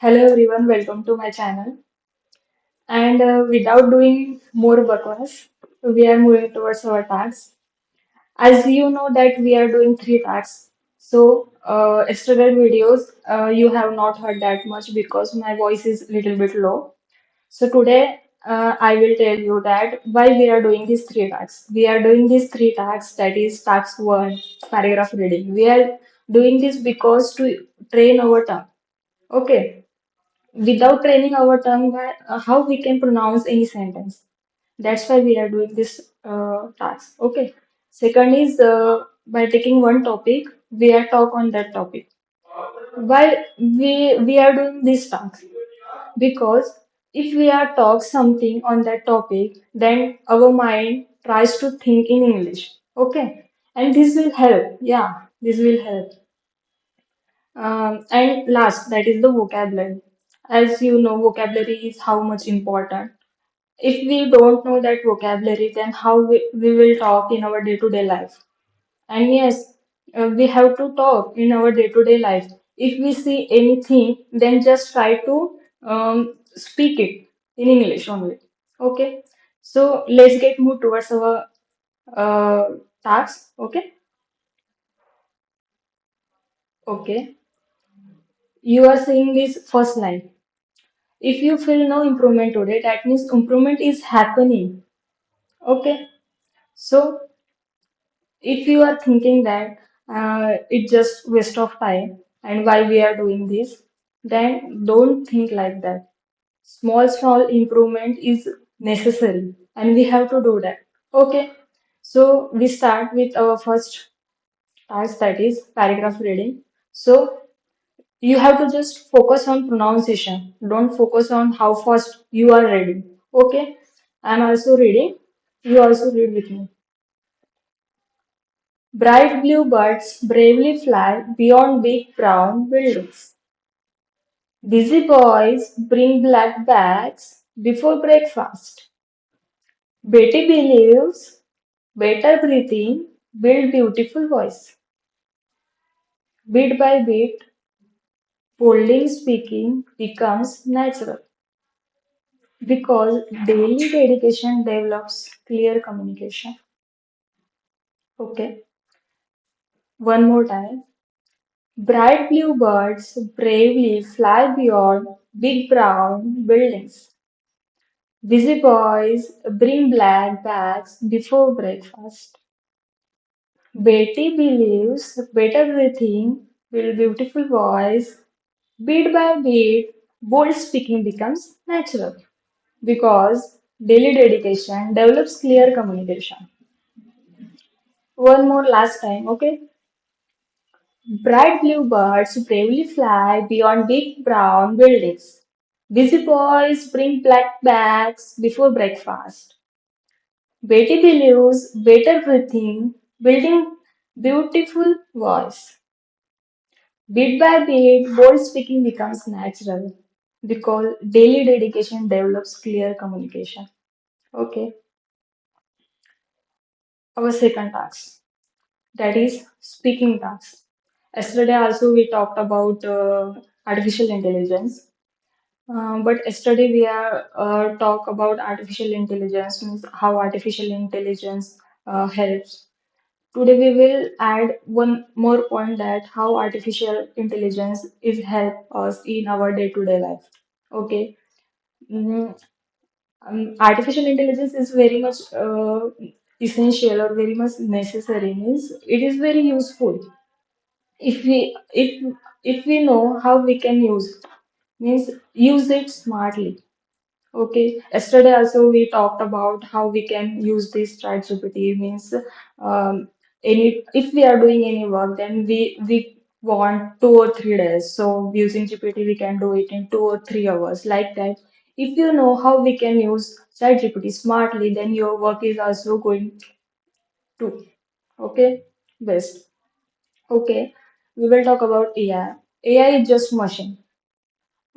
Hello everyone, welcome to my channel. And without doing more bakwas, we are moving towards our tasks. As you know that we are doing three tasks. So yesterday videos you have not heard that much because my voice is little bit low. So today I will tell you that why we are doing these three tasks. We are doing these three tasks, that is task one, paragraph reading. We are doing this because to train our tongue. Okay, without training our tongue, how we can pronounce any sentence. That's why we are doing this task. Okay. Second is by taking one topic, we are talk on that topic. Why we are doing this task? Because if we are talk something on that topic, then our mind tries to think in English. Okay. And this will help. Yeah, this will help. And last, that is the vocabulary. As you know, vocabulary is how much important. If we don't know that vocabulary, then how we will talk in our day-to-day life? And yes, we have to talk in our day-to-day life. If we see anything, then just try to speak it in English only. Okay. So let's get move towards our uh, task. Okay. Okay. You are seeing this first line. If you feel no improvement today, that means improvement is happening. Okay. So if you are thinking that it's just waste of time and why we are doing this, then don't think like that. Small improvement is necessary and we have to do that. Okay. So we start with our first task, that is paragraph reading. So you have to just focus on pronunciation. Don't focus on how fast you are reading. Okay. I'm also reading. You also read with me. Bright blue birds bravely fly beyond big brown buildings. Busy boys bring black bags before breakfast. Betty believes better breathing build beautiful voice. Bit by bit, boldly speaking becomes natural because daily dedication develops clear communication. Okay, one more time. Bright blue birds bravely fly beyond big brown buildings. Busy boys bring black bags before breakfast. Betty believes better breathing will beautiful voice. Bit by bit, bold speaking becomes natural because daily dedication develops clear communication. One more last time, okay? Bright blue birds bravely fly beyond big brown buildings. Busy boys bring black bags before breakfast. Betty believes better breathing, building beautiful voice. Bit by bit, bold speaking becomes natural because daily dedication develops clear communication. Okay, our second task, that is speaking task. Yesterday also we talked about artificial intelligence. But yesterday we are talk about artificial intelligence, means how artificial intelligence helps. Today we will add one more point, that how artificial intelligence is help us in our day-to-day life. Okay. Mm, Artificial intelligence is very much essential or very much necessary. Means it is very useful if we know how we can use. Means use it smartly. Okay, yesterday also we talked about how we can use this chat GPT. Means any if we are doing any work, then we want 2 or 3 days. So using GPT, we can do it in 2 or 3 hours, like that. If you know how we can use chat GPT smartly, then your work is also going to okay best. Okay, we will talk about AI. AI is just machine.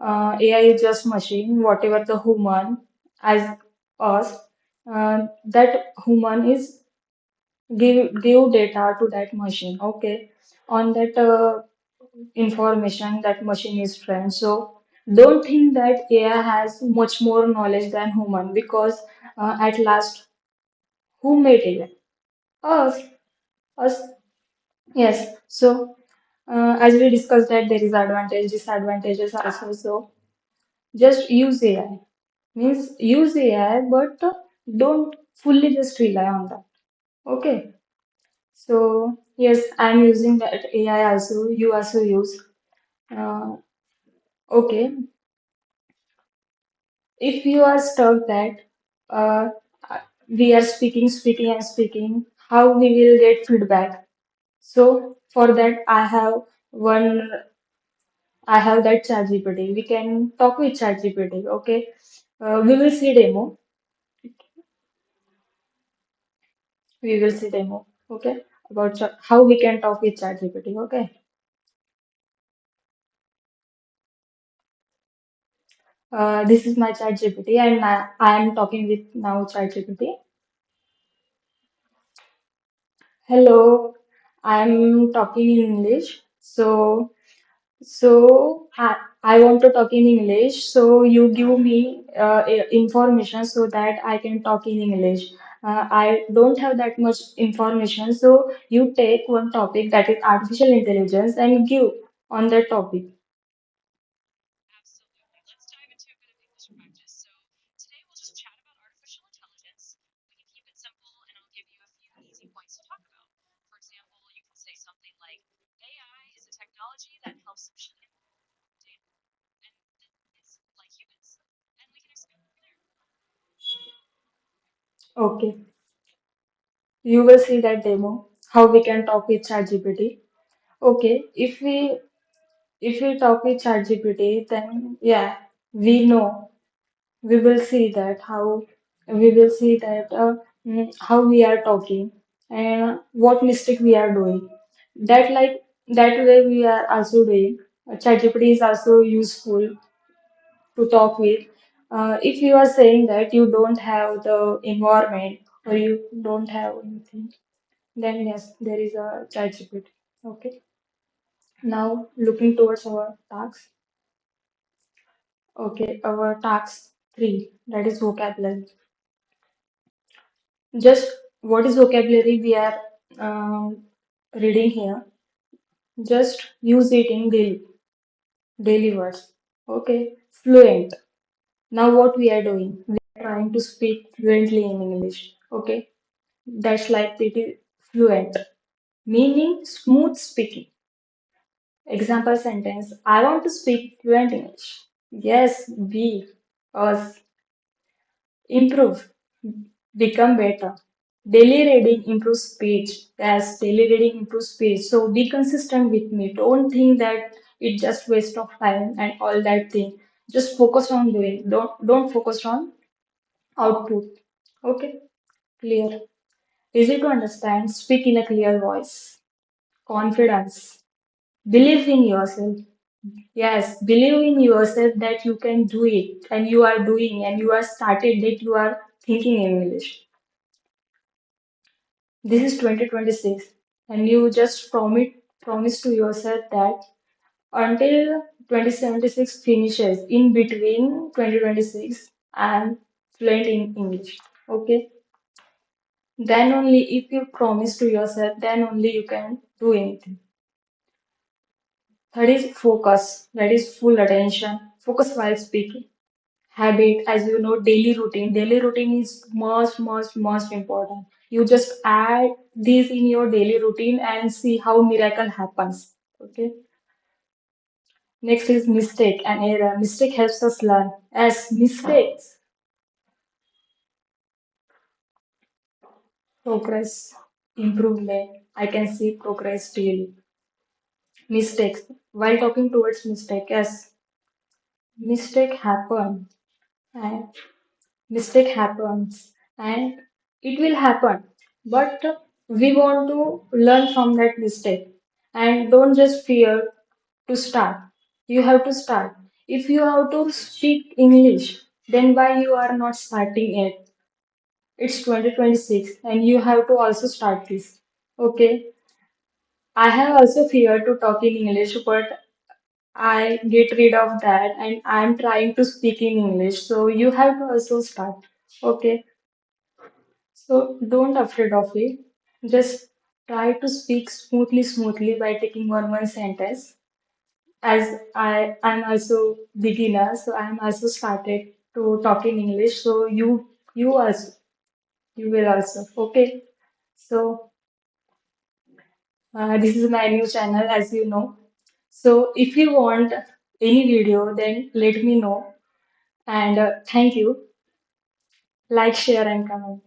AI is just machine, whatever the human as us, that human is give data to that machine. Okay, on that information that machine is trained. So Don't think that AI has much more knowledge than human because at last, who made AI? Us. Us. Yes. So, as we discussed that there is advantage, disadvantages also. So, just use AI. Means use AI, but don't fully just rely on that. Okay. So, yes, I'm using that AI also. You also use. Uh, okay. If you are stuck that uh, we are speaking and speaking, how we will get feedback? So for that, I have that ChatGPT. We can talk with ChatGPT. Okay, we will see demo. We will see demo. Okay, about how we can talk with ChatGPT. Okay, this is my ChatGPT, and I am talking with now ChatGPT. Hello, I'm talking in English. So I want to talk in English. So you give me information so that I can talk in English. I don't have that much information. So you take one topic that is artificial intelligence and give on that topic. Okay. You will see that demo, how we can talk with ChatGPT. Okay. If we talk with ChatGPT, then yeah, we know. We will see that we will see that how we are talking and what mistake we are doing. That like that way we are also doing. ChatGPT is also useful to talk with. If you are saying that you don't have the environment or you don't have anything, then yes, there is a ChatGPT. Okay. Now looking towards our tasks. Okay, our task 3, that is vocabulary. Just what is vocabulary we are reading here. Just use it in daily words. Okay, fluent. Now what we are doing? We are trying to speak fluently in English. Okay, that's like it is fluent, meaning smooth speaking. Example sentence: I want to speak fluent English. Yes, we, us. Improve, become better. Daily reading improves speech. Yes, daily reading improves speech. So be consistent with me. Don't think that it's just waste of time and all that thing. Just focus on doing. Don't focus on output. Okay, clear. Easy to understand. Speak in a clear voice. Confidence. Believe in yourself. Yes, believe in yourself that you can do it and you are doing and you are started that you are thinking in English. This is 2026, and you just promise to yourself that until 2076 finishes, in between 2026 and fluent in English. Okay, then only if you promise to yourself, then only you can do anything. Third is focus, that is full attention. Focus while speaking. Habit, as you know, daily routine is most important. You just add these in your daily routine and see how miracle happens. Okay, next is mistake and error. Mistake helps us learn. As mistakes, progress, improvement, I can see progress daily. Mistakes, while talking towards mistake, as mistake happen and mistake happens and it will happen, but we want to learn from that mistake and don't just fear to start. You have to start. If you have to speak English, then why you are not starting it? It's 2026 and you have to also start this. Okay, I have also fear to talk in English, but I get rid of that and I'm trying to speak in English. So you have to also start. Okay. So don't afraid of it. Just try to speak smoothly by taking one sentence. As I'm also beginner, so I'm also started to talk in English. So you also you will also. Okay. So this is my new channel, as you know. So if you want any video, then let me know. And thank you. Like, share, and comment.